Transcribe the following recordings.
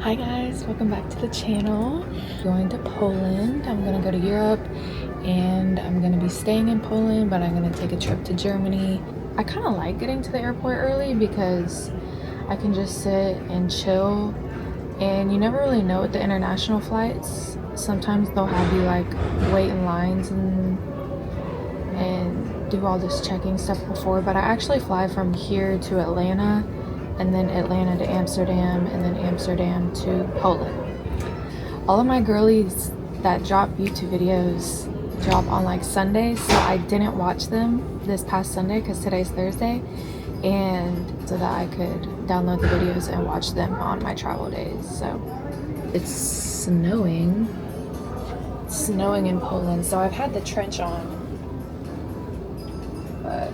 Hi guys, welcome back to the channel. Going to Poland. I'm gonna go to Europe and I'm gonna be staying in Poland, but I'm gonna take a trip to Germany. I kind of like getting to the airport early because I can just sit and chill, and you never really know with the international flights. Sometimes they'll have you like wait in lines and do all this checking stuff before, but I actually fly from here to Atlanta and then Atlanta to Amsterdam and then Amsterdam to Poland. All of my girlies that drop YouTube videos drop on like Sundays, so I didn't watch them this past Sunday because today's Thursday, and so that I could download the videos and watch them on my travel days. So it's snowing in Poland, so I've had the trench on, but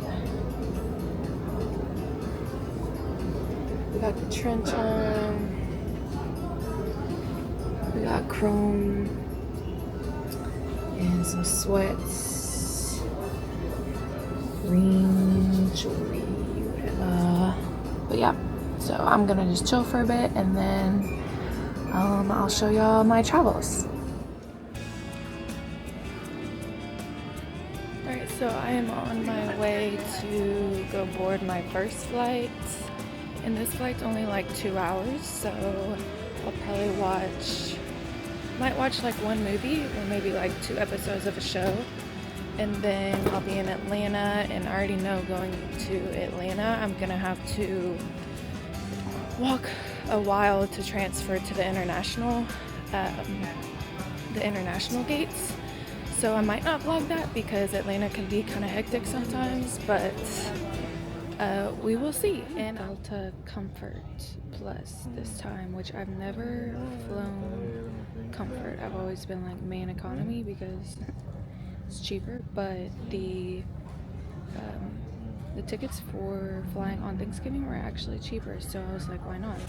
we got the trench on, we got chrome and some sweats, green jewelry, whatever. But yeah, so I'm gonna just chill for a bit and then I'll show y'all my travels. Alright, so I am on my way to go board my first flight. And this flight's only like 2 hours, so I'll probably might watch like one movie or maybe like 2 episodes of a show. And then I'll be in Atlanta, and I already know going to Atlanta I'm gonna have to walk a while to transfer to the international gates. So I might not vlog that because Atlanta can be kind of hectic sometimes, but we will see. And Delta Comfort Plus this time, which I've never flown Comfort. I've always been like main economy because it's cheaper, but the tickets for flying on Thanksgiving were actually cheaper, so I was like, why not?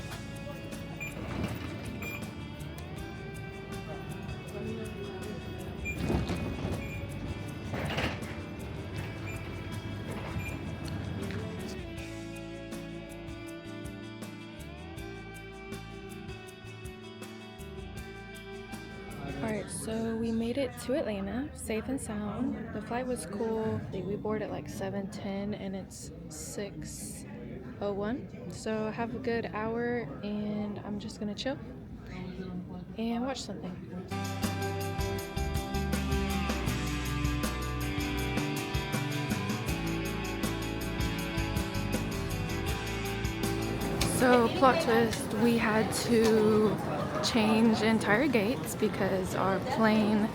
Alright, so we made it to Atlanta, safe and sound. The flight was cool. We boarded at like 7:10 and it's 6:01. So have a good hour and I'm just gonna chill and watch something. So plot twist, we had to change entire gates because our plane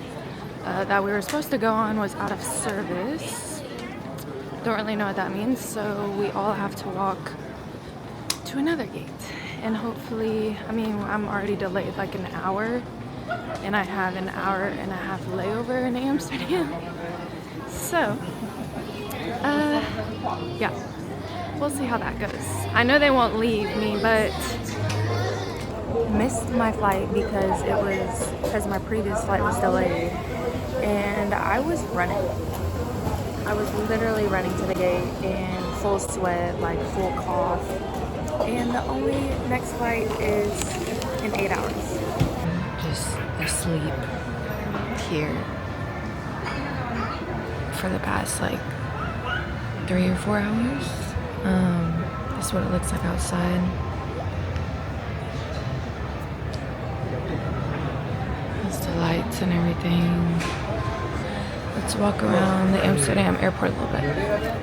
that we were supposed to go on was out of service. Don't really know what that means, so we all have to walk to another gate. And hopefully, I mean, I'm already delayed like an hour, and I have an hour and a half layover in Amsterdam. So, yeah, we'll see how that goes. I know they won't leave me, but missed my flight because my previous flight was delayed, and I was running. I was literally running to the gate in full sweat, like full cough, and the only next flight is in 8 hours. Just asleep here for the past like 3 or 4 hours. This is what it looks like outside. The lights and everything. Let's walk around the Amsterdam airport a little bit.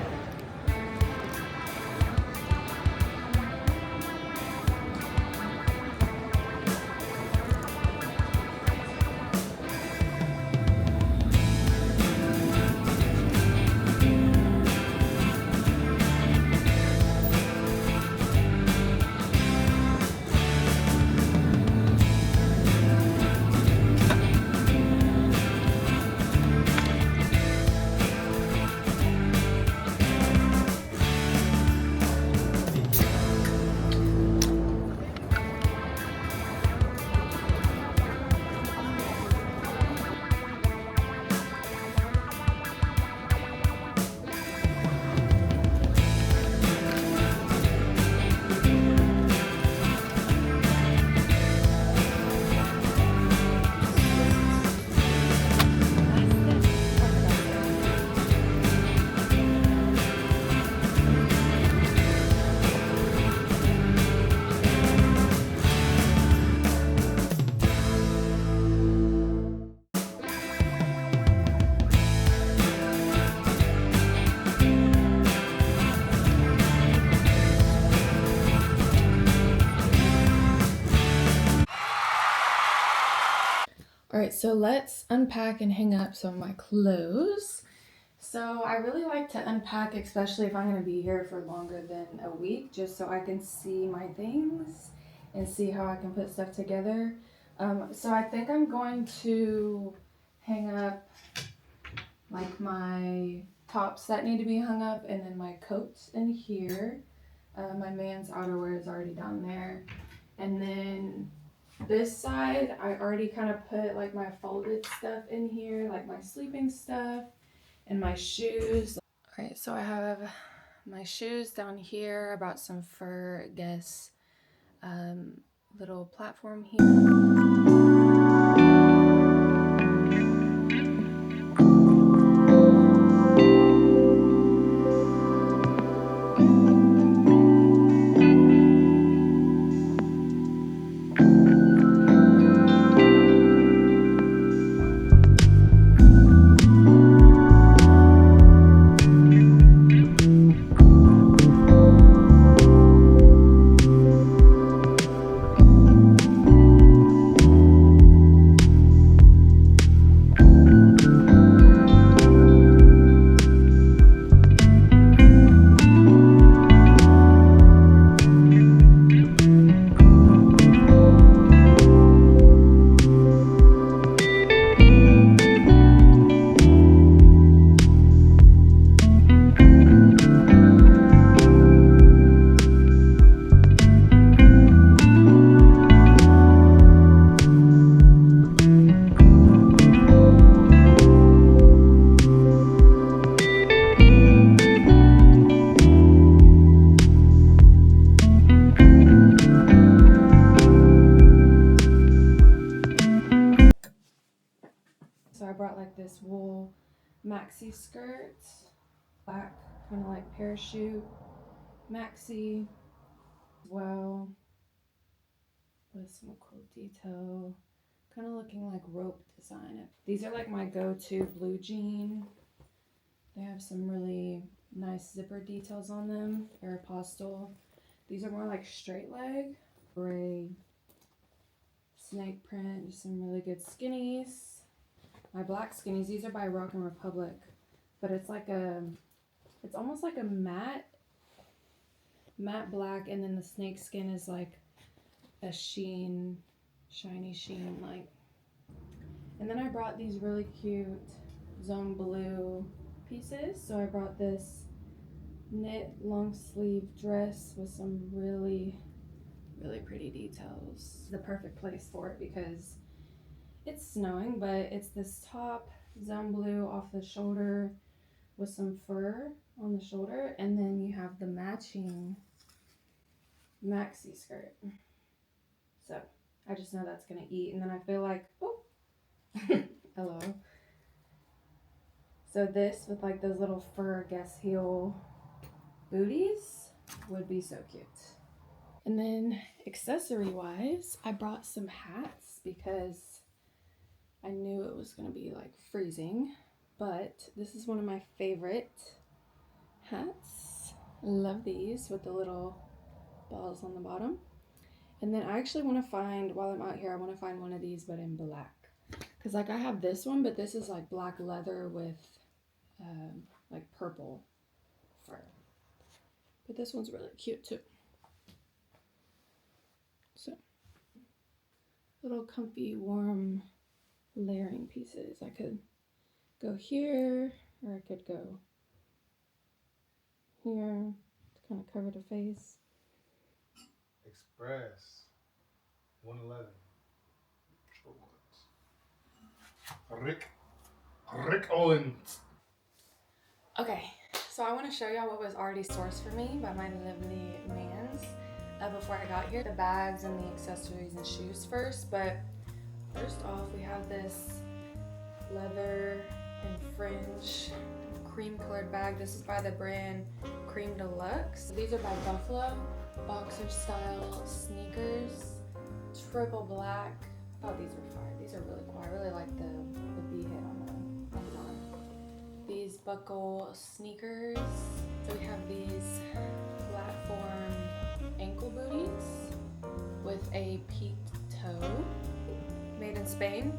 So let's unpack and hang up some of my clothes. So I really like to unpack, especially if I'm going to be here for longer than a week, just so I can see my things and see how I can put stuff together. So I think I'm going to hang up like my tops that need to be hung up, and then my coats in here. My man's outerwear is already down there. And then this side, I already kind of put like my folded stuff in here, like my sleeping stuff and my shoes. All right, so I have my shoes down here. I brought some fur Guess little platform here. So I brought like this wool maxi skirt, black kind of like parachute maxi as well, with some cool detail, kind of looking like rope design. These are like my go-to blue jean. They have some really nice zipper details on them. Aeropostale. These are more like straight leg, gray snake print, just some really good skinnies. My black skinnies, these are by Rock and Republic, but it's like it's almost like a matte black, and then the snake skin is like a shiny sheen like. And then I brought these really cute zone blue pieces. So I brought this knit long sleeve dress with some really pretty details. The perfect place for it because it's snowing, but it's this top zone blue off the shoulder with some fur on the shoulder, and then you have the matching maxi skirt. So I just know that's gonna eat, and then I feel like, oh, hello. So this with like those little fur Guess heel booties would be so cute. And then accessory wise, I brought some hats because I knew it was gonna be like freezing, but this is one of my favorite hats. I love these with the little balls on the bottom. And then I actually want to find, while I'm out here, I want to find one of these but in black, because like I have this one, but this is like black leather with like purple fur, but this one's really cute too. So little comfy warm layering pieces. I could go here, or I could go here to kind of cover the face. Express 111. Rick Owens. Okay, so I want to show y'all what was already sourced for me by my lovely mans before I got here. The bags and the accessories and shoes first, but first off we have this leather and fringe cream colored bag. This is by the brand Cream Deluxe. These are by Buffalo. Boxer style sneakers, triple black. I thought these were fire. These are really cool. I really like the bee head on the arm. These buckle sneakers. So we have these platform ankle booties with a peaked toe, made in Spain.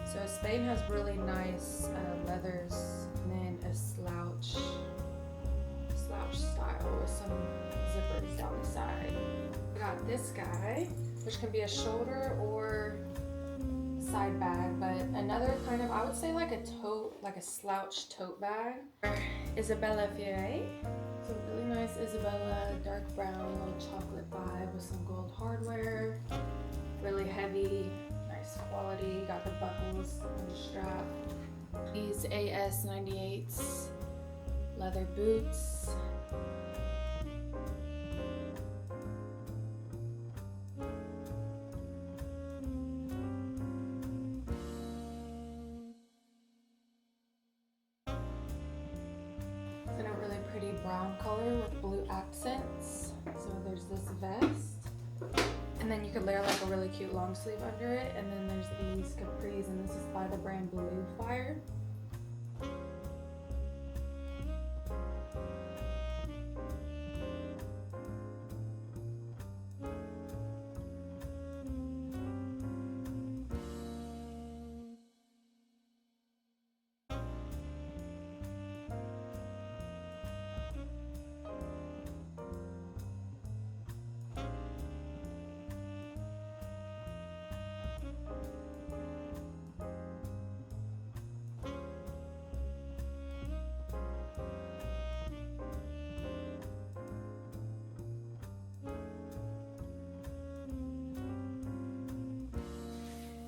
So Spain has really nice leathers, and then a slouch style with some zippers down the side. I got this guy, which can be a shoulder or side bag, but another kind of, I would say like a tote, like a slouch tote bag. Isabella Fiere. So really nice Isabella, dark brown, little chocolate vibe with some gold hardware. Really heavy, nice quality. Got the buckles on the strap. These AS98s, leather boots. In a really pretty brown color with blue accents. So there's this vest. And then you could layer like a really cute long sleeve under it. And then there's these capris, and this is by the brand Blue Fire.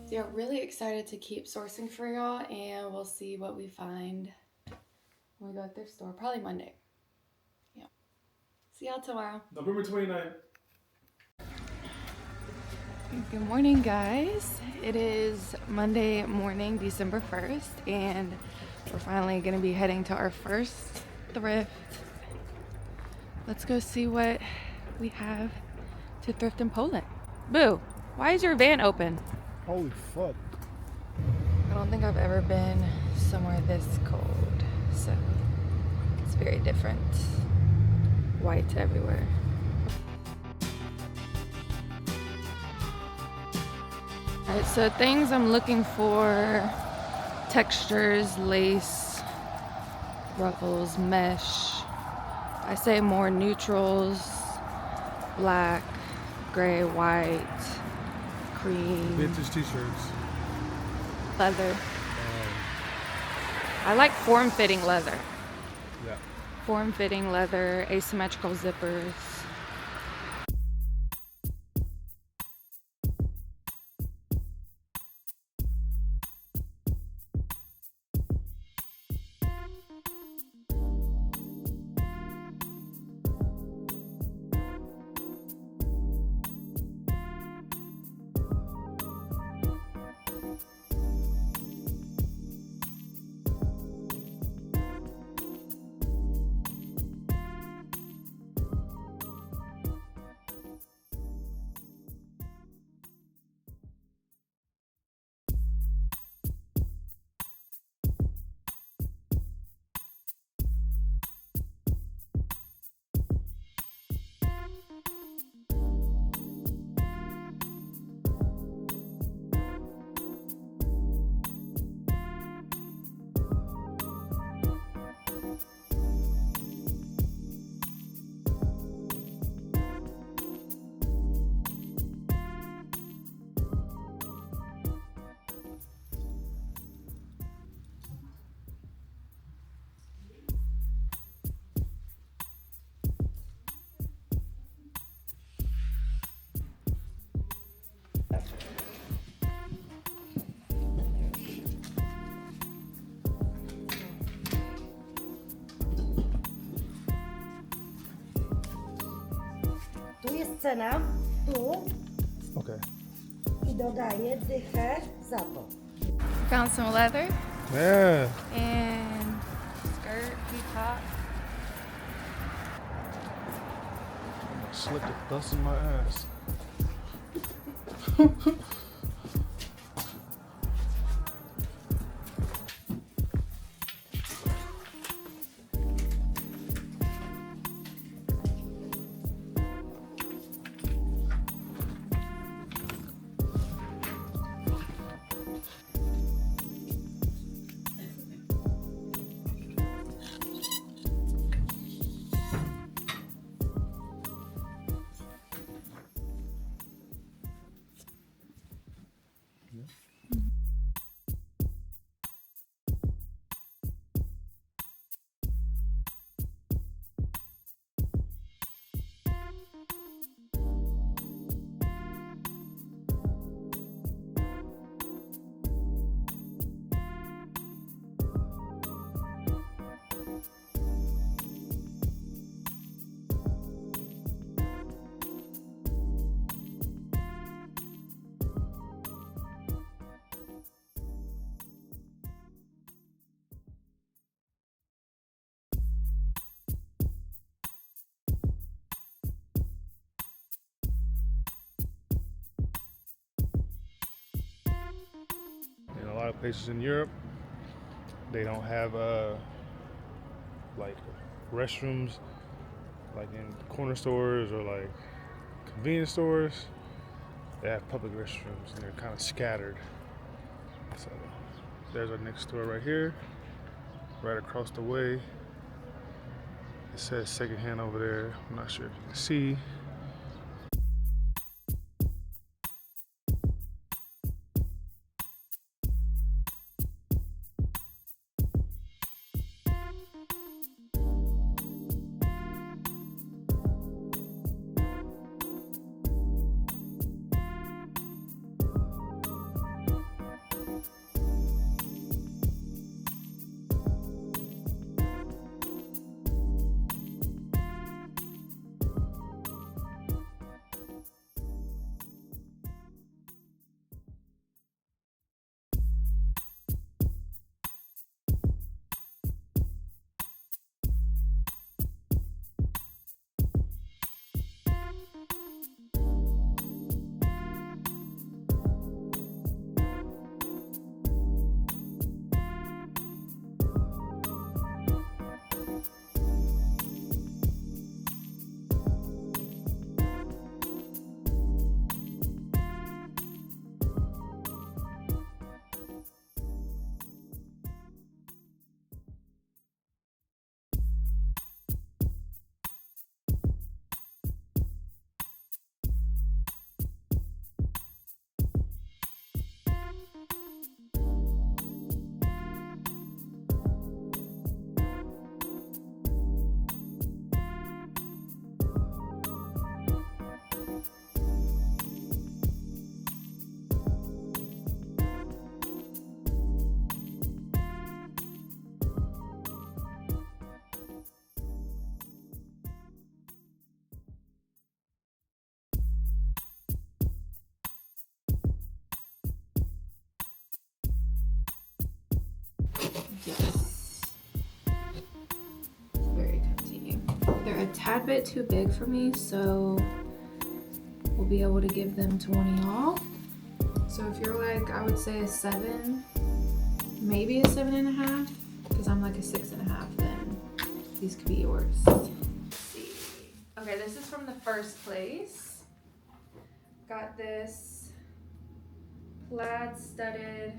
So yeah, really excited to keep sourcing for y'all, and we'll see what we find when we go to the thrift store. Probably Monday. Yeah. See y'all tomorrow. November 29th. Good morning, guys. It is Monday morning, December 1st, and we're finally going to be heading to our first thrift. Let's go see what we have to thrift in Poland. Boo, why is your van open? Holy fuck. I don't think I've ever been somewhere this cold, so it's very different. White everywhere. Alright, so things I'm looking for: textures, lace, ruffles, mesh. I say more neutrals: black, gray, white, cream, Vintage t-shirts. leather. I like form-fitting leather. Yeah. Form-fitting leather, asymmetrical zippers. Tu jest cena, tu Okay. i dodaję dychę za to. Found some leather Yeah. and skirt, top. Slipped the dust in my ass. places in Europe, they don't have like restrooms like in corner stores or like convenience stores. They have public restrooms and they're kind of scattered. So there's our next store right here, right across the way. It says secondhand over there. I'm not sure if you can see. Yes. Very comfy. They're a tad bit too big for me, so we'll be able to give them to one of y'all. So if you're like, I would say a 7, maybe a 7.5, because I'm like a 6.5, then these could be yours. Let's see. Okay, this is from the first place. Got this plaid studded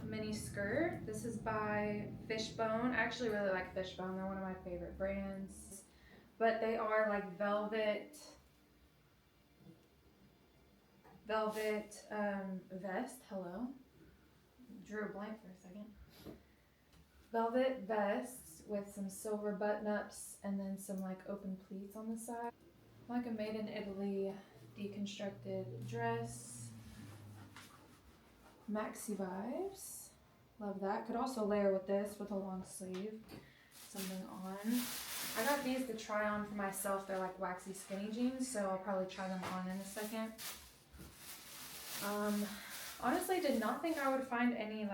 mini skirt. This is by Fishbone. I actually really like Fishbone. They're one of my favorite brands. But they are like velvet vest. Hello. Drew a blank for a second. Velvet vests with some silver button-ups and then some like open pleats on the side. Like a made in Italy deconstructed dress. Maxi vibes. Love that. Could also layer with this with a long sleeve. Something on. I got these to try on for myself. They're like waxy skinny jeans, so I'll probably try them on in a second. Honestly, did not think I would find any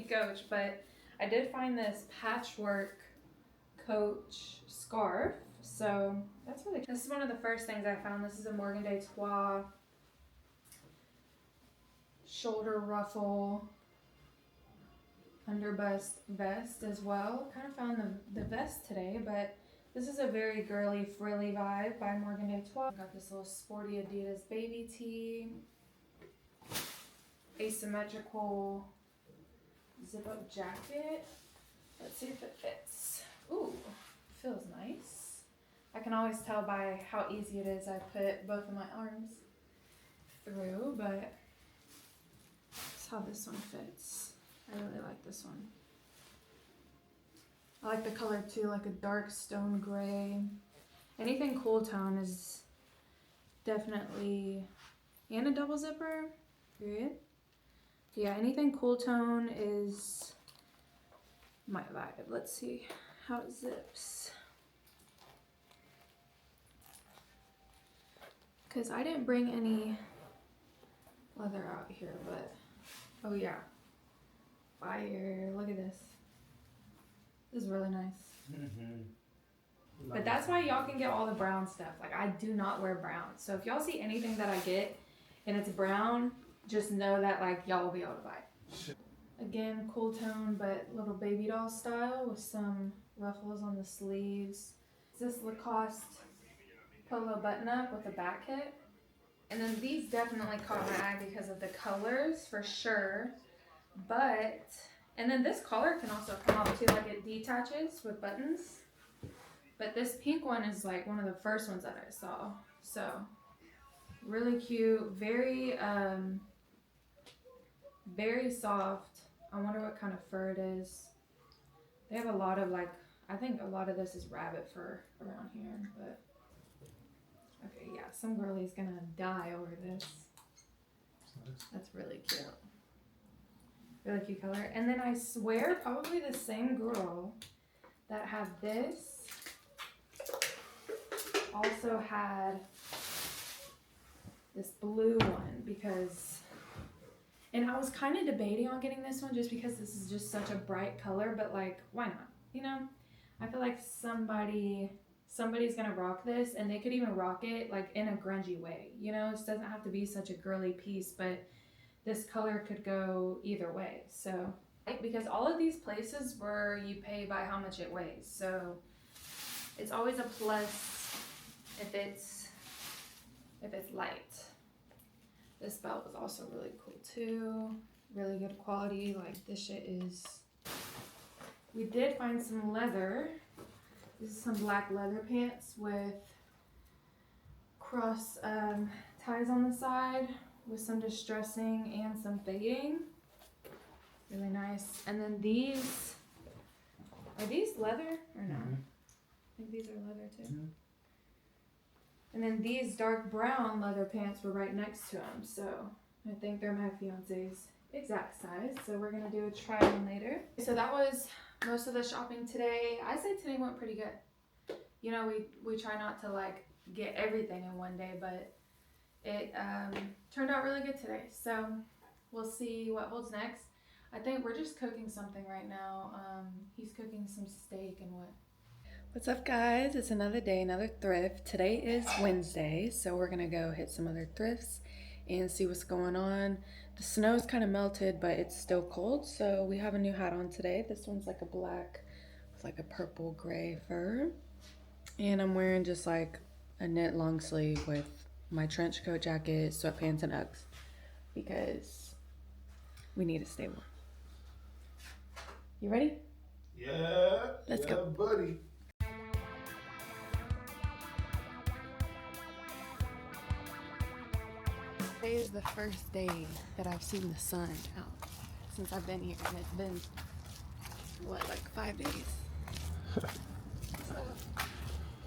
Coach, but I did find this patchwork Coach scarf. So that's really. This is one of the first things I found. This is a Morgan Day Trois shoulder ruffle underbust vest as well. Kind of found the vest today, but this is a very girly frilly vibe by Morgan Day Trois. Got this little sporty Adidas baby tee, asymmetrical zip up jacket. Let's see if it fits. Ooh, feels nice. I can always tell by how easy it is I put both of my arms through, but that's how this one fits. I really like this one. I like the color too, like a dark stone gray. Anything cool tone is definitely, and a double zipper, period. Yeah, anything cool tone is my vibe. Let's see how it zips. Because I didn't bring any leather out here, but oh yeah. Fire, look at this. This is really nice. But that's why y'all can get all the brown stuff. Like, I do not wear brown. So if y'all see anything that I get and it's brown, just know that like y'all will be able to buy it. Again, cool tone, but little baby doll style with some ruffles on the sleeves. This Lacoste polo button up with a back hit. And then these definitely caught my eye because of the colors for sure. And then this collar can also come off too, like it detaches with buttons. But this pink one is like one of the first ones that I saw. So really cute, very soft. I wonder what kind of fur it is. They have a lot of like, I think a lot of this is rabbit fur around here, but okay, yeah, some girlie's gonna die over this. That's really cute. Really cute color. And then I swear probably the same girl that had this also had this blue one because, and I was kind of debating on getting this one just because this is just such a bright color, but like, why not? You know, I feel like somebody's gonna rock this, and they could even rock it like in a grungy way. You know, it doesn't have to be such a girly piece, but this color could go either way. So, because all of these places where you pay by how much it weighs, so it's always a plus if it's light. This belt was also really cool too. Really good quality. Like this shit is. We did find some leather. This is some black leather pants with cross ties on the side with some distressing and some fading. Really nice. And then these, are these leather or no? I think these are leather too. And then these dark brown leather pants were right next to them. So I think they're my fiance's exact size. So we're gonna do a try on later. So that was most of the shopping today. I say today went pretty good. You know, we try not to like get everything in one day, but it turned out really good today. So we'll see what holds next. I think we're just cooking something right now. He's cooking some steak and what. What's up guys? It's another day, another thrift. Today is Wednesday, so we're gonna go hit some other thrifts and see what's going on. The snow's kind of melted, but it's still cold, so we have a new hat on today. This one's like a black with like a purple gray fur. And I'm wearing just like a knit long sleeve with my trench coat jacket, sweatpants, and Uggs because we need to stay warm. You ready? Yeah. Let's go. Buddy. Today is the first day that I've seen the sun out since I've been here, and it's been, what, like 5 days? So,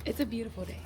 it's a beautiful day.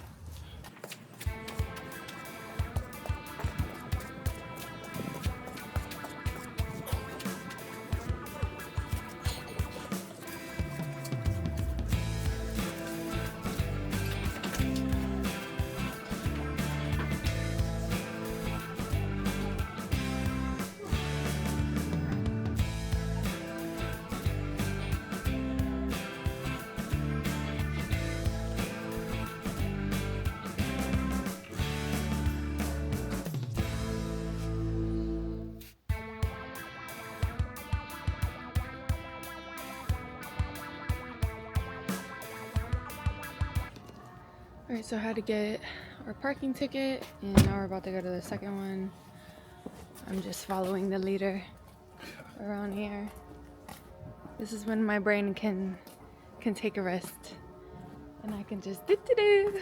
Alright, so I had to get our parking ticket, and now we're about to go to the second one. I'm just following the leader around here. This is when my brain can take a rest, and I can just do.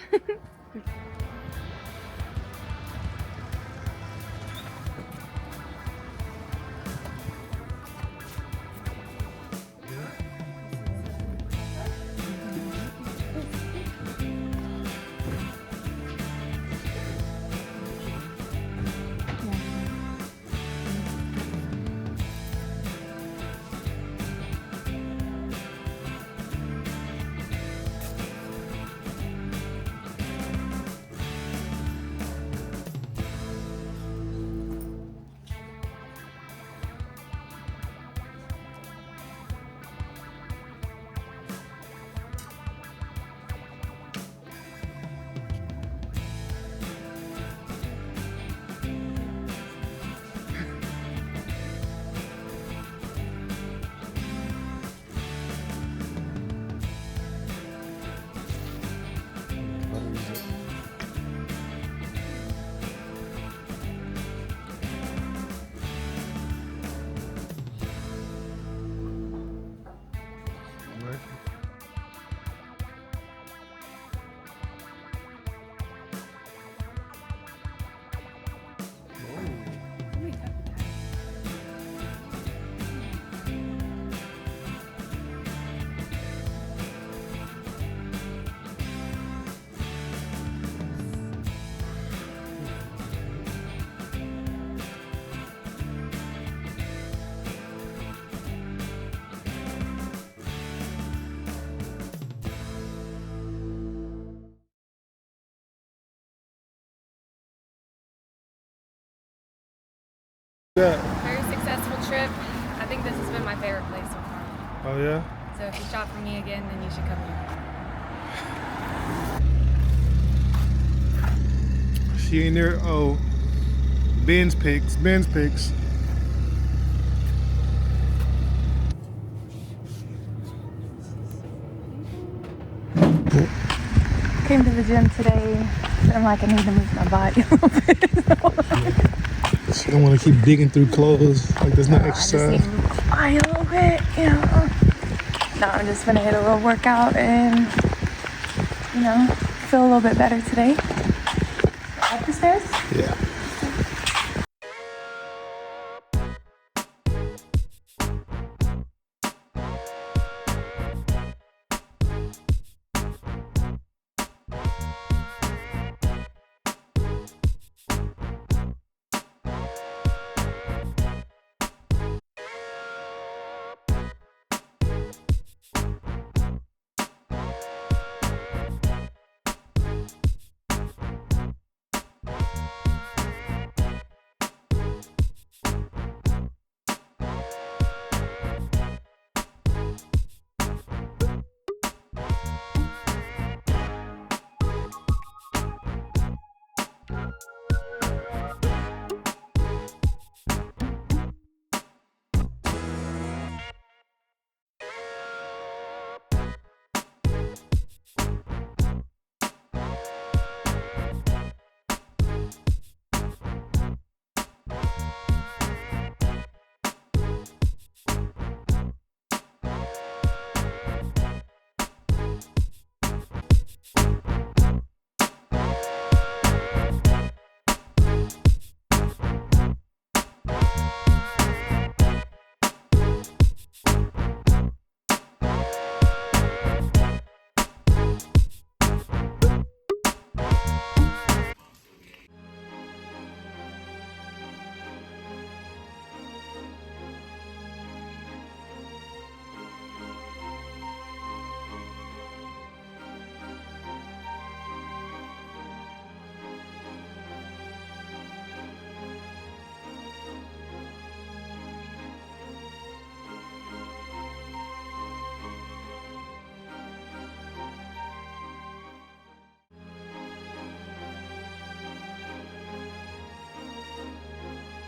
Yeah. Very successful trip. I think this has been my favorite place so far. Oh yeah. So if you shop for me again, then you should come here. She ain't there. Oh, Ben's picks. Ben's picks. Came to the gym today. I'm like, I need to move my body a little bit. She don't want to keep digging through clothes. Like there's no I just need exercise. to move my body a little bit, you know. No, I'm just gonna hit a little workout and, you know, feel a little bit better today. Up the stairs? Yeah.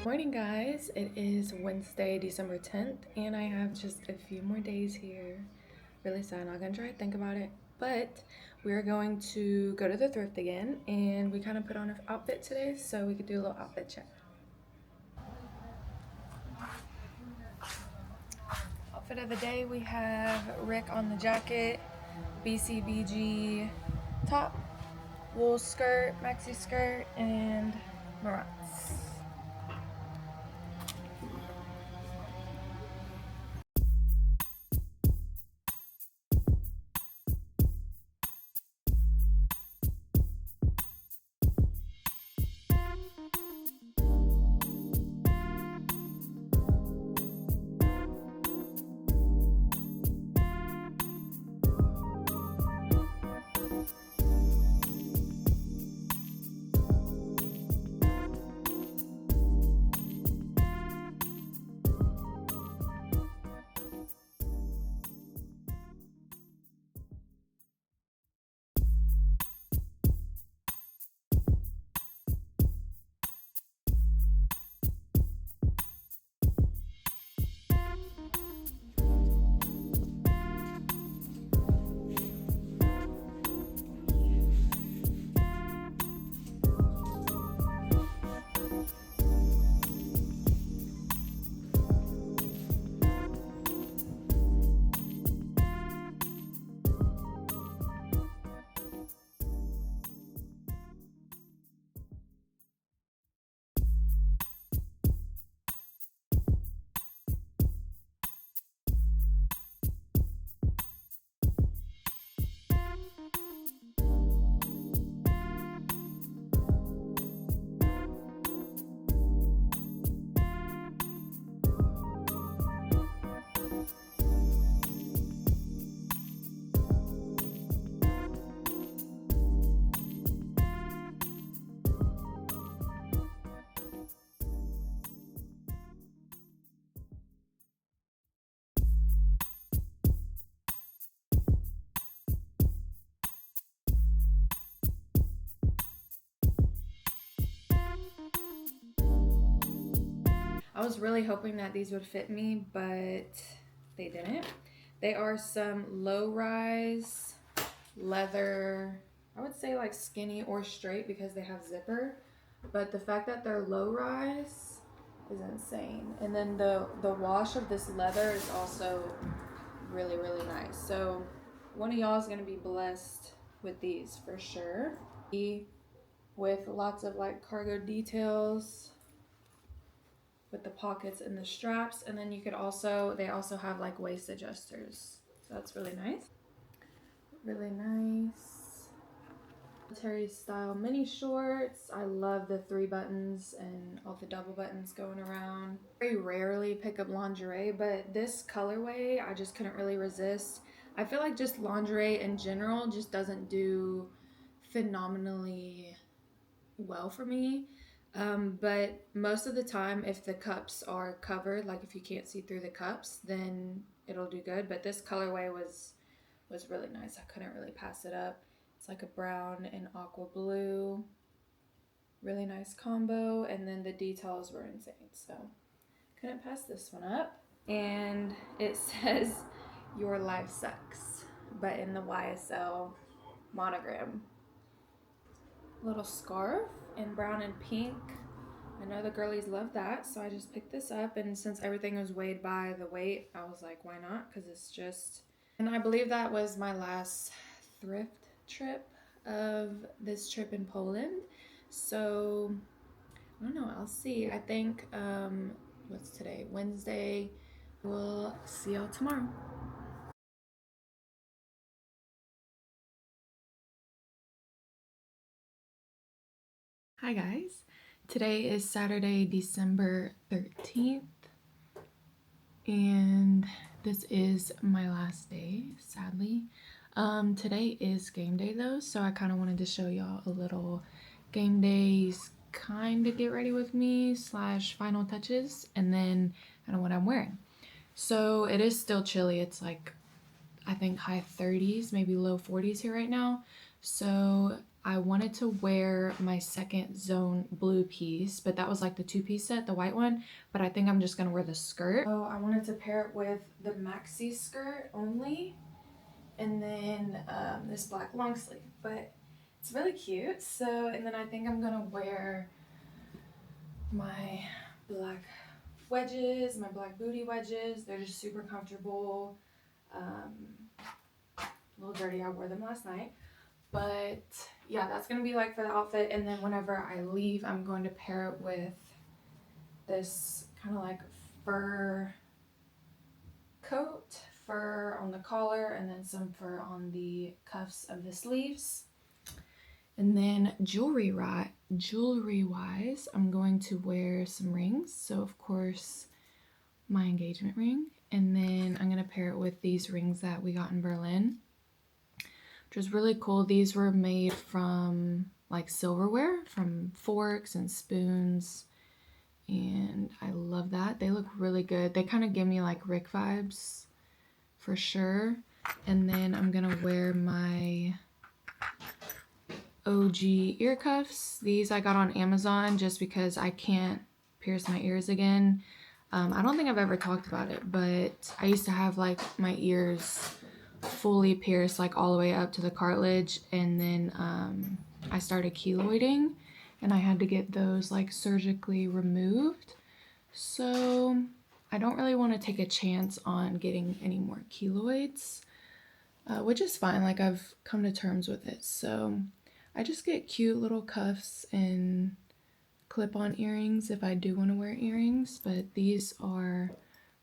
Morning, guys. It is Wednesday, December 10th, and I have just a few more days here. Really sad, not gonna try to think about it, but we're going to go to the thrift again, and we kind of put on an outfit today, so we could do a little outfit check. Outfit of the day, we have Rick on the jacket, BCBG top, wool skirt, maxi skirt, and Marantz. I was really hoping that these would fit me, but they didn't. They are some low-rise leather, I would say like skinny or straight because they have zipper, but the fact that they're low-rise is insane. And then the wash of this leather is also really, really nice. So one of y'all is gonna be blessed with these for sure. With lots of like cargo details with the pockets and the straps, and then you could also, they also have like waist adjusters, so that's really nice. Really nice military style mini shorts. I love the 3 buttons and all the double buttons going around. Very rarely pick up lingerie, but this colorway I just couldn't really resist. I feel like just lingerie in general just doesn't do phenomenally well for me. But most of the time, if the cups are covered, like if you can't see through the cups, then it'll do good. But this colorway was really nice. I couldn't really pass it up. It's like a brown and aqua blue. Really nice combo, and then the details were insane, so couldn't pass this one up. And it says "Your life sucks," but in the YSL monogram. Little scarf in brown and pink. I know the girlies love that, so I just picked this up, and since everything was weighed by the weight, I was like, why not? Because it's just, and I believe that was my last thrift trip of this trip in Poland. So I don't know, I'll see. I think what's today? Wednesday. We'll see y'all tomorrow. Hi guys. Today is Saturday, December 13th, and this is my last day, sadly. Today is game day though, so I kind of wanted to show y'all a little game days kind of get ready with me / final touches, and then kind of what I'm wearing. So it is still chilly. It's like, I think high 30s, maybe low 40s here right now. So I wanted to wear my second zone blue piece, but that was like the 2-piece set, the white one, but I think I'm just gonna wear the skirt. So I wanted to pair it with the maxi skirt only, and then this black long sleeve, but it's really cute. So, and then I think I'm gonna wear my black wedges, my black booty wedges. They're just super comfortable. A little dirty, I wore them last night. But yeah, that's gonna be like for the outfit. And then whenever I leave, I'm going to pair it with this kind of like fur coat, fur on the collar, and then some fur on the cuffs of the sleeves. And then jewelry wise, I'm going to wear some rings. So of course my engagement ring, and then I'm gonna pair it with these rings that we got in Berlin, which was really cool. These were made from like silverware, from forks and spoons, and I love that. They look really good. They kind of give me like Rick vibes for sure. And then I'm gonna wear my OG ear cuffs. These I got on Amazon just because I can't pierce my ears again. I don't think I've ever talked about it, but I used to have like my ears fully pierced like all the way up to the cartilage, and then I started keloiding and I had to get those like surgically removed. So I don't really want to take a chance on getting any more keloids, which is fine. Like I've come to terms with it. So I just get cute little cuffs and clip-on earrings if I do want to wear earrings, but these are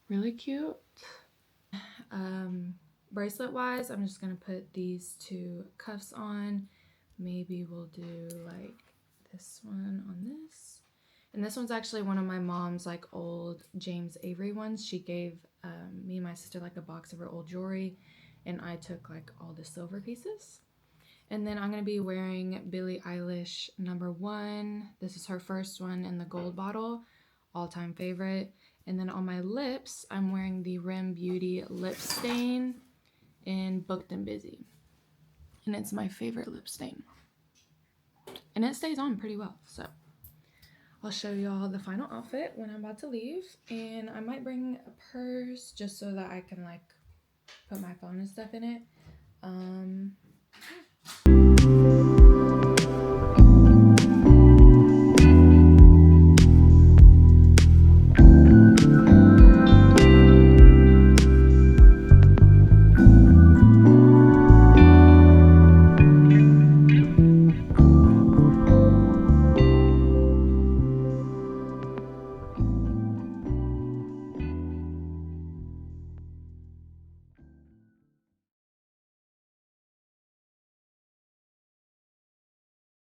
really cute. Bracelet wise, I'm just gonna put these 2 cuffs on. Maybe we'll do like this one on this, and this one's actually one of my mom's like old James Avery ones. She gave me and my sister like a box of her old jewelry, and I took like all the silver pieces. And then I'm going to be wearing Billie Eilish #1. This is her first one in the gold bottle, all-time favorite. And then on my lips, I'm wearing the Rim Beauty lip stain in Booked and Busy. And it's my favorite lip stain. And it stays on pretty well, so I'll show y'all the final outfit when I'm about to leave, and I might bring a purse just so that I can like put my phone and stuff in it.